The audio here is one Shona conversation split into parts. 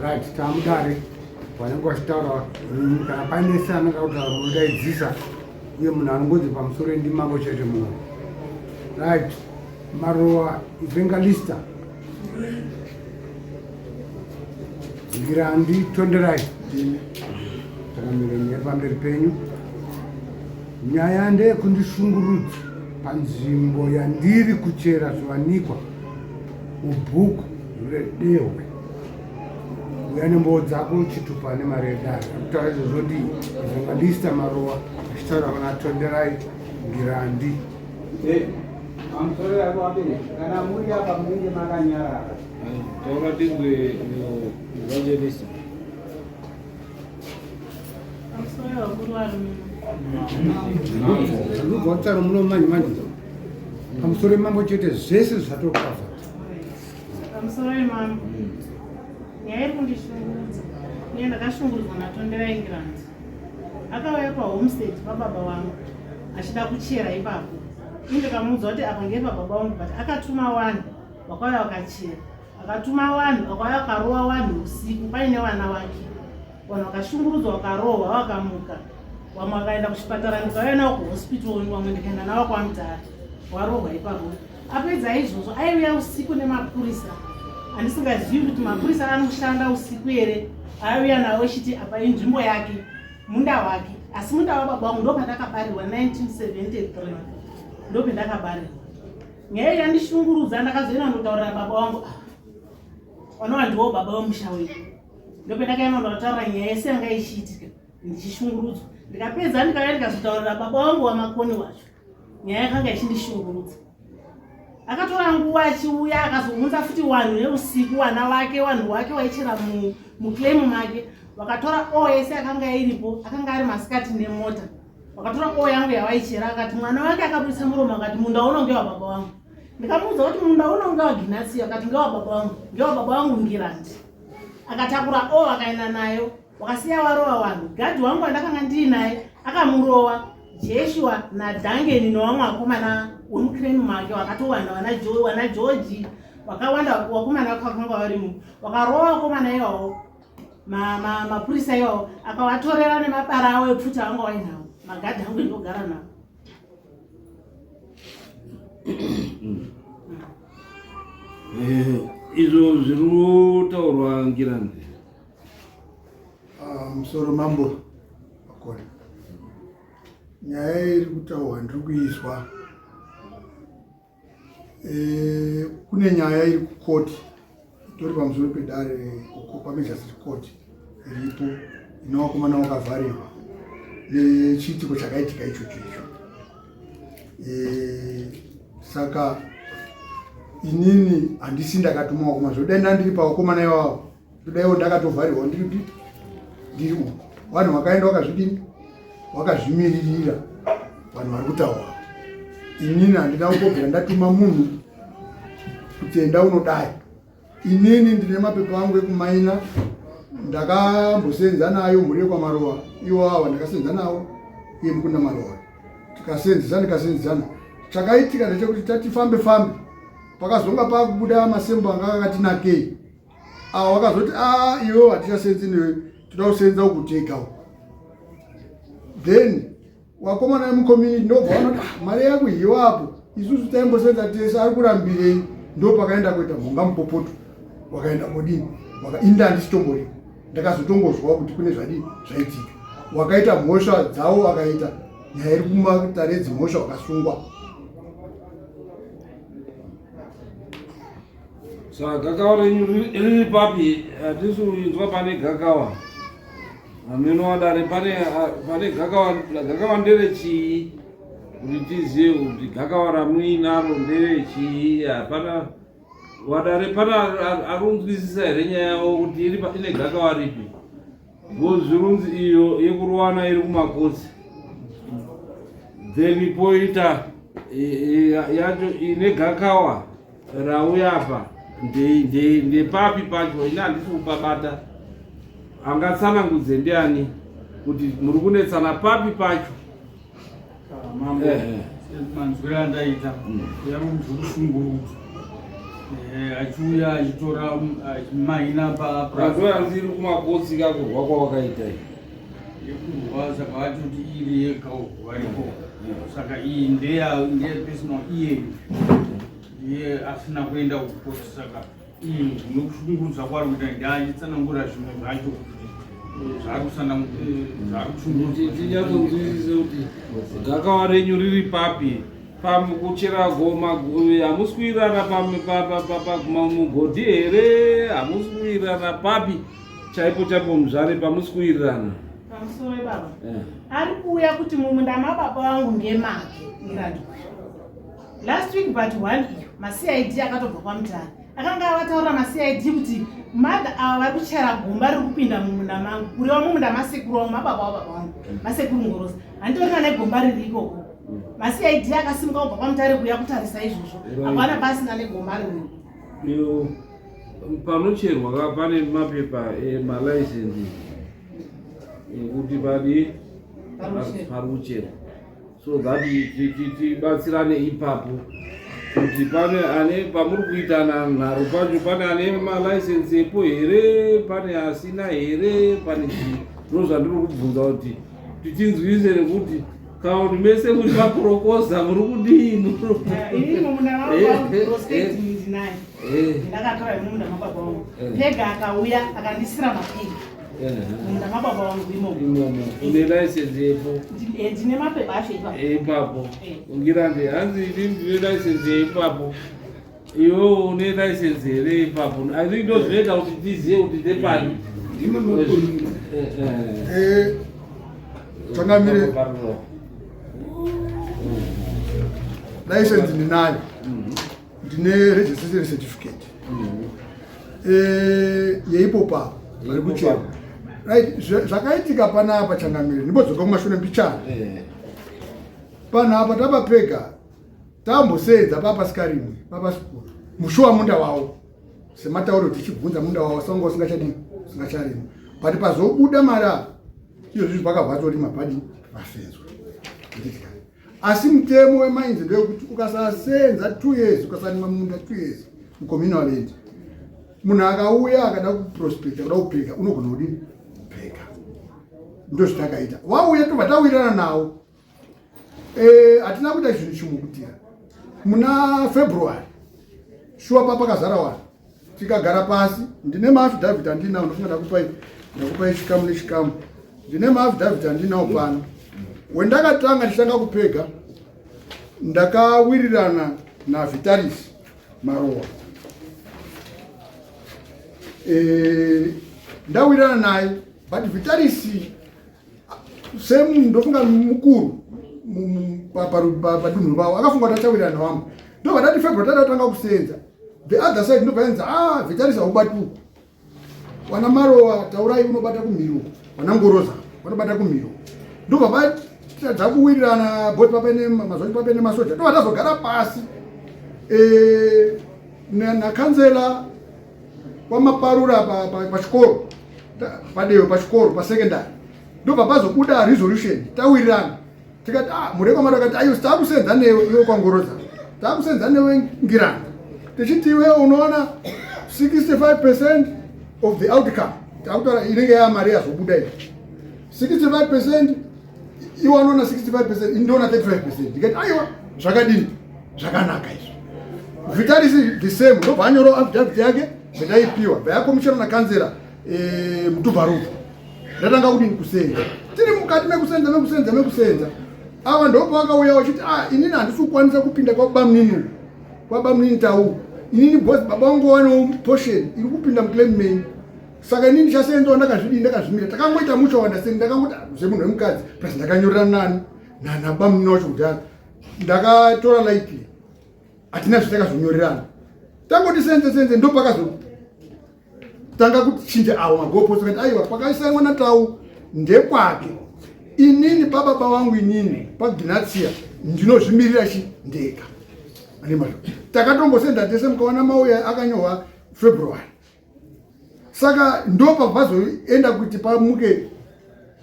right tamudare vanenge vachitaura kana paine seanenge kutaura munodaidzisa uye munhu anongodzi pamusoro endimavo chete mumwe right maruva ivengalista ngirandi tonderai takamira nyaya pamberi penyu nyaya ndeyekundishungurudza panzvimbo yandiri kuchera zviwanikwa mubhuku redehwe uya nemboo dzako chitupa nemari yedare akutaura izvozvoti evangelista maruva achitaura kuna tonderai ngirandi kana muri apa munenge makanyarara taura dingwe evangelista ndobva kutaura muno manyimanyiza pamusoro emambo chete zvese zvatokava pamusoro emambo nyaya iri kundishungurudza uye ndakashungurudzwa natonderai ngirandi akauya pahomestead pababa vangu achida kuchera ipapo indikamuudza kuti apa ngepababa vangu but akatuma vanhu vakauya vakachera akatuma vanhu vakauya vakarova vanhu usiku paine vana vake vanhu vakashungurudzwa vakarohwa vakamuka vamwe vakaenda kuchipatara ndikauya navo kuhospital vamwe ndikaenda navo kwamutare varohwa ipapo apedza izvozvo aiuya usiku nemapurisa andisingazivi kuti mapurisa anoshanda usiku here aiuya nawo chiti apa inzvimbo yake munda wake asi munda wababa vangu ndopandakabarirwa 1973 ndopendakabarirwa nyaya yandishungurudza ndakazoenda ndotaurira baba vangu vanova ndiwo baba vemusha wedu ndopendakaenda ndotaurira nyaya yese yanga ichiitika ndichishungurudzwa ndikapedza ndikauya ndikazotaurira baba vangu wamakoni wacho nyaya yakanga ichindishungurudza akatora nguva achiuya akazounza futi vanhu neusiku vana vake vanhu wake waichera muklaimu make vakatora o yese akanga iripo akanga ari masikati nemota vakatora o yangu yavaichera akati mwana wake akabudisa muromo akati munda uno ngewababa vangu ndikamuudza kuti munda uno ngewaginasiyo akati ngewababa vangu ngewababa vangu ngirandi akatakura o akaenda nayo wakasiya varova vanhu gadhi wangu andakanga ndiri naye akamurova jeshua nadhangeni nevamwe vakomana wemukremu make wakatowanda wana georgi wakawanda vakomana vakanga varimu vakarova vakomana ivavo mapurisa ivavo akavatorera nemabara avo epfuta vanga vainawo magadhi angu ndogara navo izvo zviri kutaurwa ngirandi musoro mambo akona nyaya iri kutaurwa ndiri kuizwa kune nyaya iri kukoti tori pamusoro pedare uko pamejasiri koti iripo inovakomana vakavharirwa nechiitiko chakaitika ichocho icho saka inini handisi ndakatuma vakomana zvodai ndandiri pavakomana ivavo todaiwo ndakatovharirwa ndiri uko vanhu vakaenda vakazvidini vakazvimiririra vanhu vari kutaura inini handina kutobvira ndatuma munhu kuti enda unodai inini ndine mapepa angu ekumaina ndakambosenza nayo mhuri yekwamaruva ivo ava ndakasenza navo iye mukunda maruva ndikasenzana chakaitika ndechekuti tatifambe fambe pakazonga pakubuda masembo anga akatinakei avo vakazoti ivo hatichasenzi newe toda kusenza ukutekawo then wakomana vemucommunity ndobva vanoti mari yako hiwapo isusu taimbosenza tese ari kurambirei ndo pakaenda kuita mhonga mupopoto wakaenda kodini inda handisitomboriko ndakazotongozwa kuti kune zvadini zvaitika wakaita mhosva dzavo wakaita nyaya iri kumatare dzimhosva wakasungwa saka gakawa renyu riri papi hatisi kuinzwa pane gakawa aminowadare pane gakawa nderechii kuti tizive kuti gakawa ramuinaro nderechii hapana wadare pana arunzwisisa here nyaya yavo kuti ine gakawa ripi ngozvirunzi iyo yekurowana iri kumakosi then poita yacho ine gakawa rauyapa ndepapi pacho ine handisi kupabata angatsanangudze ndiani kuti muri kunetsana papi pacho manzwira ndaita yangu zvekushungurudzwa achiuya achitora maina Razoya ndiri kumakosi kakurwa kwawakaita yekurwa saka vatoti iri yega variko saka iyi ndeye-personal iyeyu ndiye asina kuenda kukosi saka iyi zvinokushungurudza kwari kuita ndiachitsanangura zvimwe zvacho tinyatsonzwisise kuti gakawa renyu riri papi pamukuchera goma hamusi kuirana mugodhi here hamusi kuirana papi chaipo chaipo muzvare pamusi kuirirana pamusoro baba ari kuuya kuti mumunda mababa vangu ndemake irandikuya last week but 1 iyo macid akatobva pamutare akanga avataurira macid kuti madha ava vari kuchera gomba riri kupinda mumunda mangu kuriwa mumunda masekuru wangu mababa wababa vangu masekuru ngorosa handitorina negomba riri ikoko macid akasimuka kubva pamutare kuya kutarisa izvozvo hapana pasina negomba riri panocherwa pane mapepa emalaisensi ekuti pari kucherwa so that tibatsirane ipapo kuti pane ane pamuri kuitana nharo pacho pane ane malaisensi epo here pane asina here pane zvino zvandiri kubvunza kuti tichinzwise nekuti kauri mese muri makurokoza muri kudini ndakatora imunda mababa wangu pega akauya akandisira mapiri munda mababa wangu imomo une laisensi epo ndine mapepa acho ipapo ungirande hanzi ndine laisensi ipapo iwe une laisensi here ipapo I think ndo zvinoita kuti tizive kuti ndepani Changamire license ndinayo ndine registration certificate yeipo papo vari kuchera right zvakaitika panapa Changamire ndimbozoka kumashure mbichana panapa tapapega tambosenza papasikarimwe papasikuru mushuwa munda wawo sematauro tichibvunza munda wawo sanga usingachadini usingacharima pati pazobuda mara iyo zvinhu pakabvatorima padi pafenzwa asi mutemo wemainzi ndewekuti ukasasenza 2 years ukasanima munda 2 years mucommunal land munhu akauya akada kuprospecta kuda kupega unogona kudini kupega ndo zvitakaita wauya tobva tawirirana nawo hatina kuita zvinhu chimukutira muna February shuwa papakazara wanhu tikagara pasi ndine maafidhavhiti andinawo ndofunga ndakupai chikamu nechikamu ndine maafidhavhiti andinawo pano wendakatanga ndichitanga kupega ndakawirirana naVitalis Marowa ndawirirana naye but Vitalis semunhu ndofunga mukuru padunhu ravo akafunga kuti achawirirana nawamwe ndobva tati February tadatanga kusenza the other side ndobva yanzi Vitalis haubatuko wana Marowa taurai unobata kumhiro wana Ngoroza vanobata kumhiro ndobva tadza kuwirirana boti mazvacho papene masoja ndobva tazogara pasi nakanzela wamaparura pachikoro padeo pachikoro pasecondary ndobva pazobuda resolution tawirirana tikati murekwa mari akati aiyo takusenza newe iwe kwangoroza takusenza newe Ngiranda tichiti iwe unoona 65% of the outcome takutora inenge yamari yazobuda iyo 65% iwe unoona 65% indiona 35% ndikati aiwa zvakadini zvakanaka izvo Vitalis the same ndobva anyoro affidavit yake zvendaipiwa bvayakomichera nakanzera mutubvaruva ndatanga kudini kusenza tiri mukati mekusenza ava ndopo vakauya vachiti inini handisi kukwanisa kupinda kwabamunini tau inini bosi baba vangu wanewo portion iri kupinda muclaim main saka inini ndichasenzawo ndakazvimira takangoita mucho wandaseni ndakangoti semunhu wemukadzi plus ndakanyorera nabamunini wacho kudhara ndakatora lightly hatina zvitakazonyorerana tangoti senze ndo pakazotanga kuchinja awo magoposi kati aiwa pakaisangwa natau ndekwake inini pababa vangu inini paGnatia ndinozvimirira ndega takatombosenza tese mukaona mauya akanyorwa February saka ndopa vazoenda kuti pamuke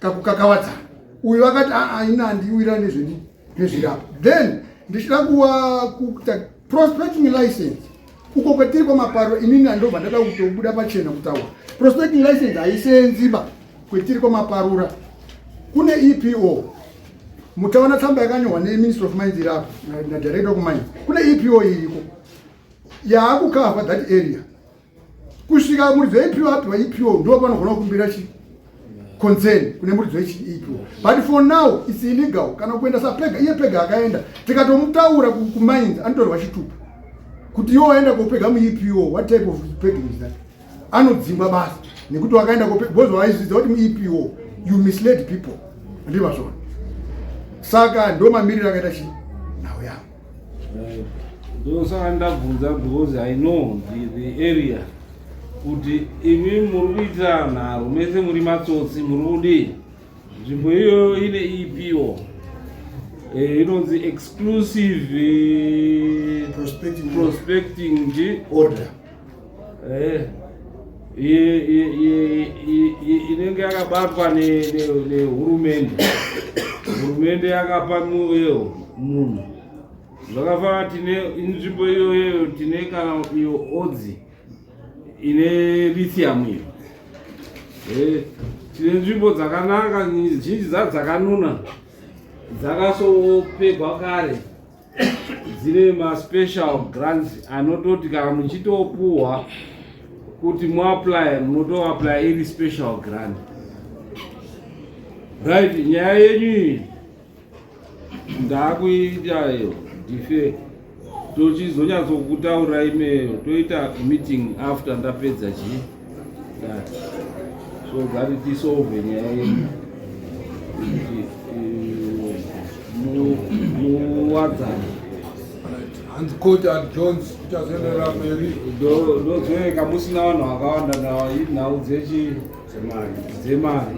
kakukakavadzana uyu vakati ina handiwira nezvirapa then ndichida kuita prospecting license uko kwetiri kwamaparo inini handobva ndada kutobuda pachena kutaura prospecting license haisenziba kwetiri kwamaparura. Kune EPO mutaona tsamba yakanyorwa neministry of mines irapo nadirector kumines. Kune EPO iriko yaakukavha that area kusvika muridzi weEPO apiwa EPO ndo panogona kukumbira concern kune muridzi weEPO, but for now it's illegal. Kana kuenda sapega iye pega akaenda tikatomutaura kumines anotorwa chitupa kuti iwo aenda kopega muEPO. What type of pegging is that? Anodzingwa basi nekuti wakaenda kopega because waizvidza kuti muEPO you misled people ndiva zvona. Saka ndo mamiriro akaita chi nawo yangu ndosaka ndabvunza because I know the area kuti imi muri kuita nharo mese muri matsotsi muri kudi nzvimbo iyoyo ine EPO inonzi exclusive prospecting order inenge yakabatwa nehurumende. Hurumende yakapa munhu zvakafanana tine nzvimbo iyoyo tine kana iyo odzi ine lithium iyo tine nzvimbo dzakanaka zhinji dzacho dzakanuna dzakasopegwa kare dzine maspecial grants anototi kana muchitopuhwa kuti muapply munotoapply iri special grant. Right, nyaya yenyu iyi ndakuita iyo ndife tochizonyatsokutaura imeyo toita meeting after ndapedza chii so that tisolve nyaya yenyu muwadzana. Hands court at Jones uchazoendera mberi ndozoeka musina vanhu vakawanda nhau dzemari